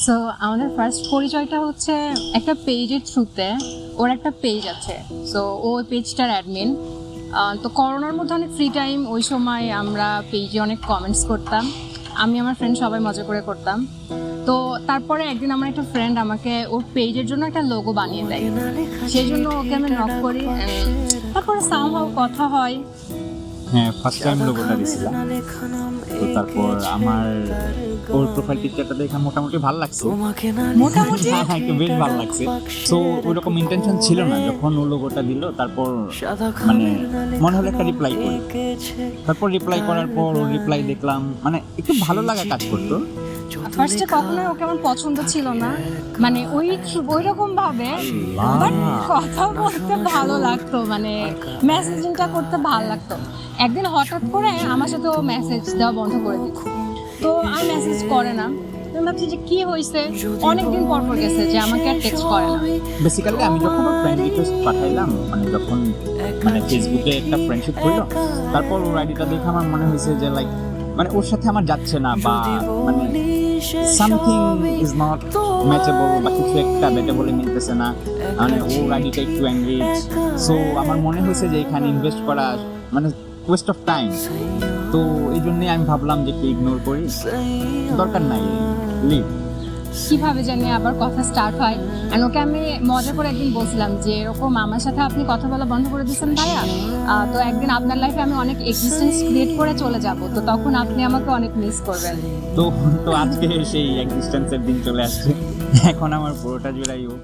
So আমাদের first পরিচয়টা হচ্ছে একটা পেজের থ্রুতে। ওর একটা পেজ আছে, সো ও পেজটার অ্যাডমিন। তো করোনার মধ্যে অনেক ফ্রি টাইম, ওই সময় আমরা পেজে অনেক কমেন্টস করতাম, আমি আমার ফ্রেন্ড সবাই মজা করে করতাম। তো তারপরে একদিন আমার একটা ফ্রেন্ড আমাকে ওর পেজের জন্য একটা লোগো বানিয়ে দেয়, সেই জন্য ওকে আমি নক করি, তারপরে সামহাউ কথা হয়। হ্যাঁ, ফার্স্ট টাইম লোগোটা দিছিলাম। তো তারপর আমার ওর প্রোফাইল পিকচারটা দেখে মোটামুটি ভালো লাগছে, মোটামুটি হ্যাঁ একটু বেশ ভালো লাগছে। সো ওইরকম ইন্টেনশন ছিল না, যখন ও লোগোটা দিল তারপর মানে মনে হলো একটা রিপ্লাই করি। তারপর রিপ্লাই করার পর ওর রিপ্লাই দেখলাম, মানে একটু ভালো লাগা কাজ করতো। ফার্স্টে কখনোই ওকে আমার পছন্দ ছিল না, মানে ওই রকম ভাবে, বাট কথা বলতে ভালো লাগতো, মানে মেসেজিংটা করতে ভালো লাগতো। একদিন হঠাৎ করে আমার সাথে ও মেসেজ দেওয়া বন্ধ করে দিল, তো আর মেসেজ করে না। আমি ভাবছি যে কি হয়েছে, অনেকদিন পর গেছে যে আমাকে আর টেক্সট করে না। বেসিক্যালি আমি যখন ওর ফ্রেন্ড রিকোয়েস্ট পাঠাইলাম, মানে যখন মানে ফেসবুকে একটা ফ্রেন্ডশিপ হইলো, তারপর ওর আইডিটা দেখে আমার মনে হয়েছে যে লাইক মানে ওর সাথে আমার যাচ্ছে না, বা মানে সামথিং ইজ নট ম্যাচেবল, বা কিছু একটা বেটে বলে মিলতেছে না, মানে ওর আইডিটা একটু এঙ্গেজ। সো আমার মনে হয়েছে যে এখানে ইনভেস্ট করা মানে ওয়েস্ট অফ টাইম। তো এই জন্যই আমি ভাবলাম যে একটু ইগনোর করি, দরকার নাই, লিভ। কিভাবে জানি আবার কথা স্টার্ট হয়। আর ওকে আমি মজা করে একদিন বলছিলাম যে এরকম আমার সাথে আপনি কথা বলা বন্ধ করে দিচ্ছেন ভাইয়া, তো একদিন আপনার লাইফে আমি অনেক এক্সিস্টেন্স ক্রিয়েট করে চলে যাব, তো তখন আপনি আমাকে অনেক মিস করবেন। তো তো আজকে সেই এক্সিস্টেন্সের দিন চলে আসছে, এখন আমার পুরোটা জুড়াই ও।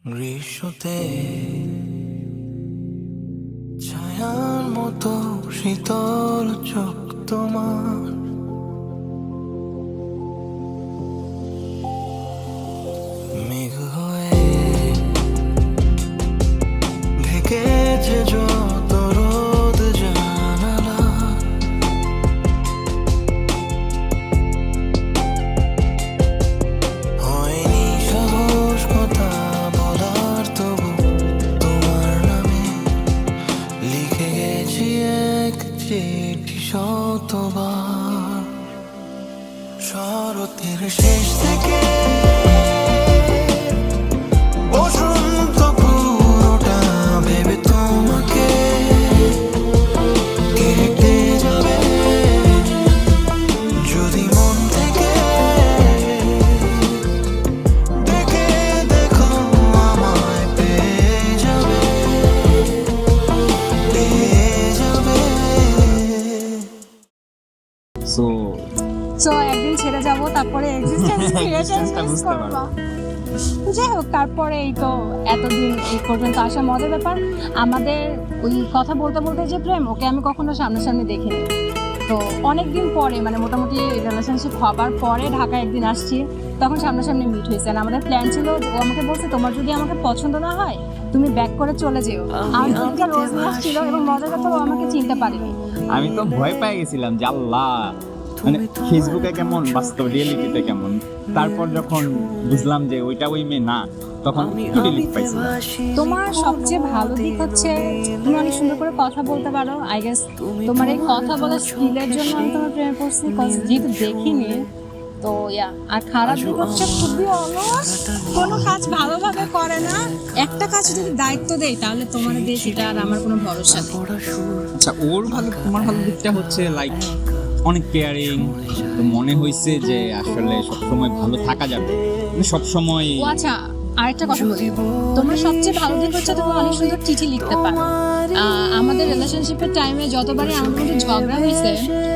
গ্রীষ্মতে ছায়ার মতো শীতল চোখ তোমার, মেঘ হয়ে ঢেকেছে যত রোদ জানালা, হয়নি সাহস কথা বলার, তবু তোমার নামে লিখে গেছি এক চিঠি শতবার। শরতের শেষ থেকে বসন্ত পুরোটা ভেবে তোমাকে কেটে যাবে, যদি মন থেকে ডেকে দেখো আমায় পেয়ে যাবে, পেয়ে যাবে। সো সো একদিন ছেড়ে যাব, তারপরে এক্সিস্টেন্স Existence-টা ক্রিয়েশন বুঝতে করব। পারবো। যাই হোক, তারপরে এই তো এতদিন এই পর্যন্ত আসা। মজার ব্যাপার, আমাদের ওই কথা বলতে বলতে যে প্রেম, ওকে আমি কখনো সামনাসামনি দেখিনি। তো অনেকদিন পরে, মানে মোটামুটি রিলেশনশিপ হবার পরে ঢাকায় একদিন আসছি, তখন সামনাসামনি মিট হয়েছে। আর আমাদের প্ল্যান ছিল, ও আমাকে বলছে তোমার যদি আমাকে পছন্দ না হয় তুমি ব্যাক করে চলে যেও। আমার দিনটা রোজ নিয়ে আসছিল, এবং মজার কথা ও আমাকে চিনতে পারেনি। আমি তো ভয় পেয়ে গেছিলাম যে আল্লাহ, মানে ফেসবুকে কেমন বাস্তব রিয়েলিটিতে কেমন। তারপর যখন বুঝলাম যে ওইটা ওই মেয়ে না, তখন একটু রিলিফ পাইছি। তোমার সবচেয়ে ভালো দিক হচ্ছে তুমি অনেক সুন্দর করে কথা বলতে পারো। আই গেস তোমার এই কথা বলার স্কিলের জন্য আমি তোমার প্রেমে পড়ছি, যেহেতু দেখিনি। তো আর খারাপ দিক হচ্ছে খুবই অলস, কোনো কাজ ভালোভাবে করে না। একটা কাজ যদি দায়িত্ব দেয় তাহলে তোমার দিয়ে সেটা আর আমার কোনো ভরসা নেই। আচ্ছা, ওর ভালো, তোমার ভালো দিকটা হচ্ছে লাইক অনেক কেয়ারিং। তো মনে হয়েছে যে আসলে সবসময় ভালো থাকা যাবে, মানে সবসময়। ও আচ্ছা, আরেকটা কথা বলি, তোমার সবচেয়ে ভালো দিক হচ্ছে তুমি অনেক সুন্দর চিঠি লিখতে পারো। আমাদের রিলেশনশিপের টাইমে যতবারই আমাদের মধ্যে ঝগড়া হয়েছে,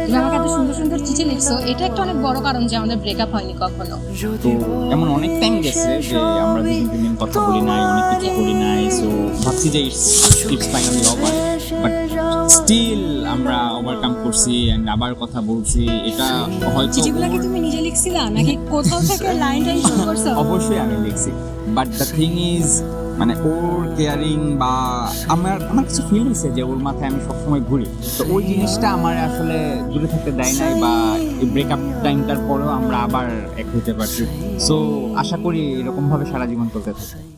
তুমি আমাকে এত সুন্দর সুন্দর চিঠি লিখছো, এটা একটা অনেক বড় কারণ যে আমাদের ব্রেকআপ হয়নি কখনো। তো এমন অনেক টাইম গেছে যে আমরা দুদিন তিন দিন কথা বলি নাই, অনেক কিছু করি নাই। সো ভাবছি যে it's finally over, but still আমরা ওভারকাম করছি এন্ড আবার কথা বলছি। এটা হয়তো চিঠিগুলো কি তুমি নিজে লিখছিলা নাকি কোথাও থেকে লাইন টাইন শুরু করছো? অবশ্যই আমি লিখছি, বাট দ্য থিং ইজ মানে ওর কেয়ারিং বা আমার আমার কিছু ফিল হয়েছে যে ওর মাথায় আমি সবসময় ঘুরি, তো ওই জিনিসটা আমার আসলে দূরে থাকতে দেয় নাই, বা এই ব্রেকআপ টাইমটার পরেও আমরা আবার এক হতে পারছি। সো আশা করি এরকম ভাবে সারা জীবন চলতে থাকে।